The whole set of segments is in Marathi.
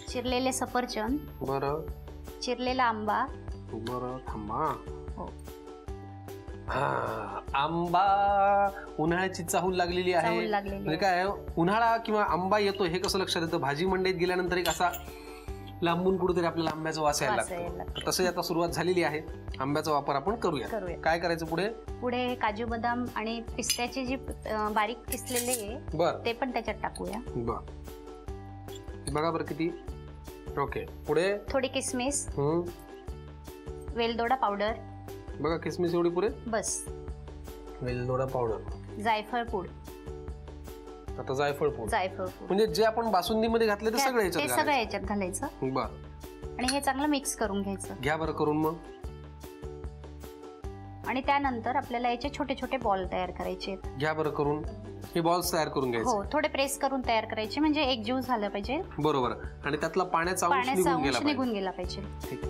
चिरलेले सफरचंद, बरं, चिरलेला आंबा, बरं थांबा. हो आंबा उन्हाळ्याची चाहूल लागलेली आहे. म्हणजे काय उन्हाळा किंवा आंबा येतो हे कसं लक्षात येतं? भाजी मंडईत गेल्यानंतर एक असा लांबून कुठेतरी आपल्याला आंब्याचा वास यायला लागतो. तसं आता सुरुवात झालेली आहे. आंब्याचा वापर आपण करूया. काय करायचं पुढे? पुढे काजू बदाम आणि पिस्त्याचे जे बारीक किसलेले आहे बर ते पण त्याच्यात टाकूया. बर बघा बरं किती. ओके पुढे थोडी किसमिस, वेलदोडा पावडर. बघा किसमिस एवढी पुरे बस. वेलदोडा पावडर, जायफळ पूड. आता जायफळ पूड. जायफळ पूड म्हणजे जे आपण बासुंदीमध्ये घातले ते सगळं याच्यात घालायचं. बर. आणि हे चांगलं मिक्स करून घ्यायचं. घ्या बरं करून मग. आणि त्यानंतर आपल्याला याचे छोटे छोटे बॉल तयार करायचे. घ्या बरं करून. हे बॉल्स तयार करून घ्यायचे. हो थोडे प्रेस करून तयार करायचे म्हणजे एक जीव झालं पाहिजे. बरोबर. आणि त्यातला पाण्याचा अंश निघून गेला पाहिजे. ठीक.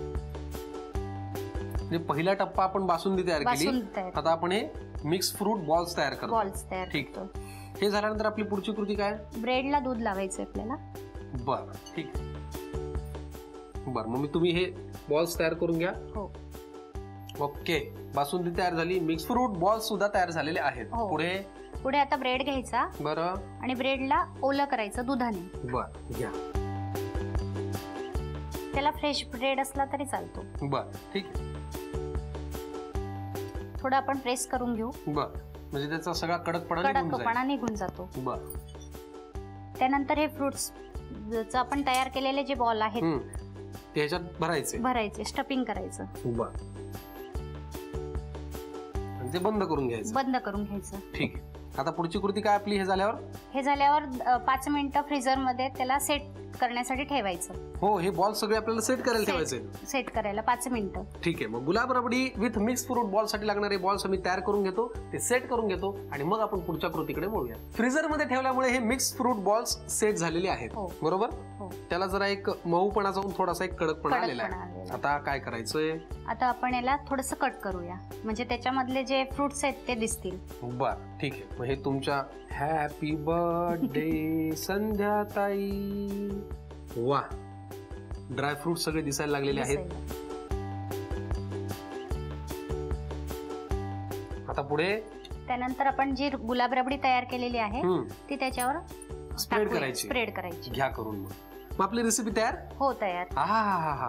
म्हणजे पहिला टप्पा आपण बासुंदी तयार केली. आता आपण हे मिक्स फ्रूट बॉल्स तयार करतो. बॉल्स तयार. ठीक. हे झाल्यानंतर आपली पुढची कृती काय? ब्रेडला दूध लावायचं आपल्याला. बर ठीक. बर मग तुम्ही हे बॉल्स तयार करून घ्या. हो. ओके बासुंदी तयार झाली. मिक्स फ्रूट बॉल्स सुद्धा तयार झालेले आहेत. पुढे पुढे आता ब्रेड घ्यायचा. बरं. आणि ब्रेडला ओलं करायचं दुधाने. बर घ्या. त्याला फ्रेश ब्रेड असला तरी चालतो. बर ठीक. थोडं आपण प्रेस करून घेऊ. बर म्हणजे त्याचा सगळा कडकपणा निघून जातो. बर. त्यानंतर हे फ्रुट्स आपण तयार केलेले जे बॉल आहेत ते ह्याच्यात भरायचे स्टफिंग करायचं. बर. ते बंद करून घ्यायचं. ठीक. आता पुढची कृती काय आपली? हे झाल्यावर 5 मिनिटं फ्रीजर मध्ये त्याला सेट करण्यासाठी ठेवायचं. हो हे बॉल सगळे आपल्याला सेट करायला ठेवायचे. सेट करायला 5 मिनिटं. ठीक आहे. मग गुलाब rabri with mix fruit ball साठी लागणारे बॉल्स आम्ही तयार करून घेतो, ते सेट करून घेतो आणि मग आपण पुढच्या कृतीकडे वळूया. फ्रीजर मध्ये ठेवल्यामुळे हे मिक्स फ्रूट बॉल्स सेट झालेले आहेत. बरोबर. त्याला जरा एक मऊपणा जाऊन थोडासा एक कडकपणा आलेला आहे. आता काय करायचंय? आता आपण याला थोडंसं कट करूया म्हणजे त्याच्यामधले जे फ्रुट्स आहेत ते दिसतील. बर ठीक आहे. मग हे तुमच्या हॅपी बर्थडे संध्याताई. वा ड्रायफ्रूट सगळे दिसायला लागलेले आहेत. आता पुढे त्यानंतर आपण जी गुलाब रबडी तयार केलेली आहे ती त्याच्यावर स्प्रेड करायची. घ्या करून. मग आपली रेसिपी तयार. हो तयार. हा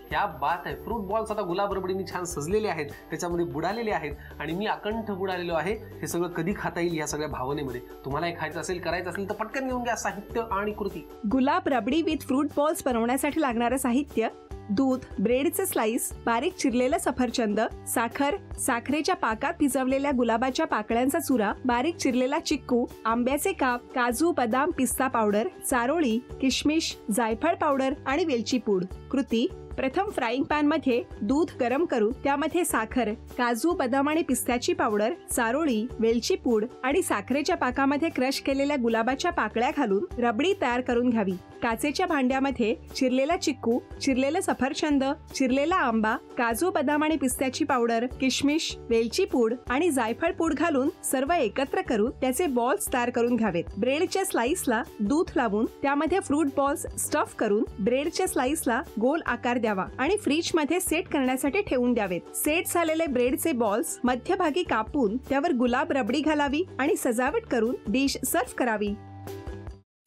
क्या बात आहे. फ्रूट बॉल्स आता गुलाब रबडीने छान सजलेले आहेत, त्याच्यामध्ये बुडालेले आहेत आणि मी अकंठ बुडालेलो आहे. हे सगळं कधी खाता येईल या सगळ्या भावनेमध्ये. तुम्हाला हे खायचं असेल करायचं असेल तर पटकन घेऊन घ्या साहित्य आणि कृती. गुलाब रबडी विथ फ्रूट बॉल्स बनवण्यासाठी लागणारं साहित्य: दूध, ब्रेडचे स्लाइस, बारीक चिरलेलं सफरचंद, साखर, साखरेच्या पाकात भिजवलेल्या गुलाबाच्या पाकळ्यांचा चुरा, बारीक चिरलेला चिक्कू, आंब्याचे काप, काजू, बदाम, पिस्ता पावडर, चारोळी, किशमिश, जायफळ पावडर आणि वेलची पूड. कृती: प्रथम फ्राईंग पॅन मध्ये दूध गरम करून त्यामध्ये साखर, काजू, बदाम आणि पिस्त्याची पावडर, चारोळी, वेलची पूड आणि साखरेच्या पाकामध्ये क्रश केलेल्या गुलाबाच्या पाकळ्या घालून रबडी तयार करून घ्यावी. काचेच्या भांड्यामध्ये चिरलेला चिक्कू, चिरलेलं सफरचंद, चिरलेला आंबा, काजू, बदाम आणि पिस्त्याची पावडर, किशमिश, वेलची पूड आणि जायफळ पूड घालून सर्व एकत्र करून त्याचे बॉल्स तयार करून घ्यावेत. ब्रेडच्या स्लाइसला दूध लावून त्यामध्ये फ्रूट बॉल्स स्टफ करून ब्रेडच्या स्लाइसला गोल आकार द्यावा आणि फ्रीज मध्ये सेट करण्यासाठी ठेवून द्यावेत. सेट झालेले ब्रेडचे बॉल्स मध्यभागी कापून त्यावर गुलाब रबडी घालावी आणि सजावट करून डिश सर्व्ह करावी.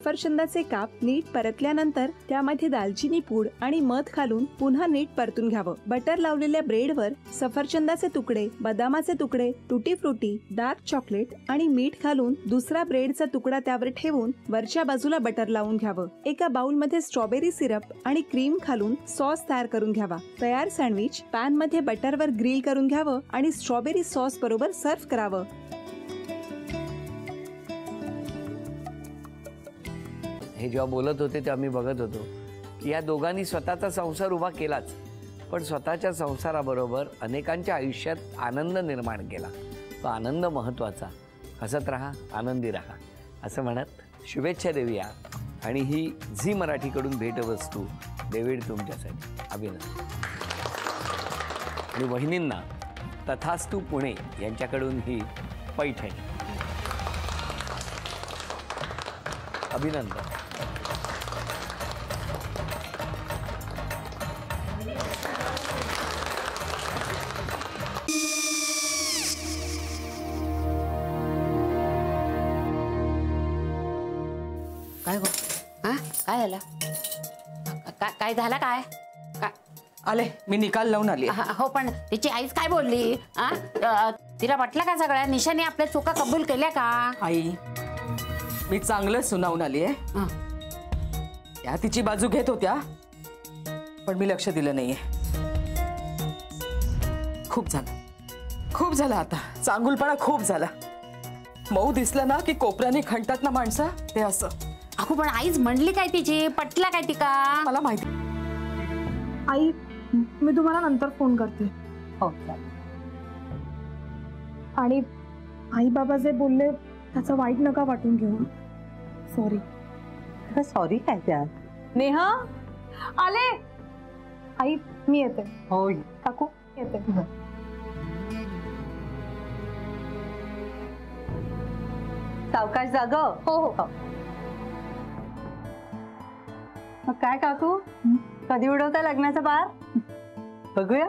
सफरचंदाचे काप नीट परतल्यानंतर त्यामध्ये दालचिनी पूड आणि मध घालून पुन्हा नीट परतून घ्यावं. बटर लावलेल्या ब्रेडवर सफरचंदाचे तुकडे, बदामाचे तुकडे, टुटी फ्रुटी, डार्क चॉकलेट आणि मीठ घालून दुसरा ब्रेडचा तुकडा त्यावर ठेवून वरच्या बाजूला बटर लावून घ्यावं. एका बाउल मध्ये स्ट्रॉबेरी सिरप आणि क्रीम घालून सॉस तयार करून घ्यावा. तयार सँडविच पॅन मध्ये बटरवर ग्रिल करून घ्यावं आणि स्ट्रॉबेरी सॉस बरोबर सर्व्ह करावं. हे जेव्हा बोलत होते तेव्हा मी बघत होतो की या दोघांनी स्वतःचा संसार उभा केलाच, पण स्वतःच्या संसाराबरोबर अनेकांच्या आयुष्यात आनंद निर्माण केला. तो आनंद महत्त्वाचा. हसत राहा, आनंदी राहा असं म्हणत शुभेच्छा देऊया. आणि ही झी मराठीकडून भेटवस्तू डेव्हिड तुमच्यासाठी. अभिनंदन. आणि वहिनींना तथास्तू पुणे यांच्याकडून ही पैठणी. अभिनंदन. हा काय झालं? काय झालं काय? आले मी निकाल लावून आली. हो पण तिची आईच काय बोलली? तिला वाटलं का सगळ्या निशाने आपल्या चुका कबूल केल्या का? आई मी चांगलं सुनावून आली आहे. त्या तिची बाजू घेत होत्या पण मी लक्ष दिलं नाहीये. खूप झालं आता. चांगुलपणा खूप झाला. मऊ दिसलं ना की कोपऱ्याने खणतात ना माणसं, ते असं. अगो पण आईच म्हणली काय तिची? पटला काय तिका? मला माहिती. आई मी तुम्हाला नंतर फोन करते. हो आणि आई बाबा जे बोलले त्याचं वाईट नका वाटून घेऊ. सॉरी. सॉरी काय त्यात? नेहा आले. आई मी येते. हो काकू येते. सावकाश जाग. हो हो. मग काय काकू, कधी उडवता लग्नाचा बार? बघूया.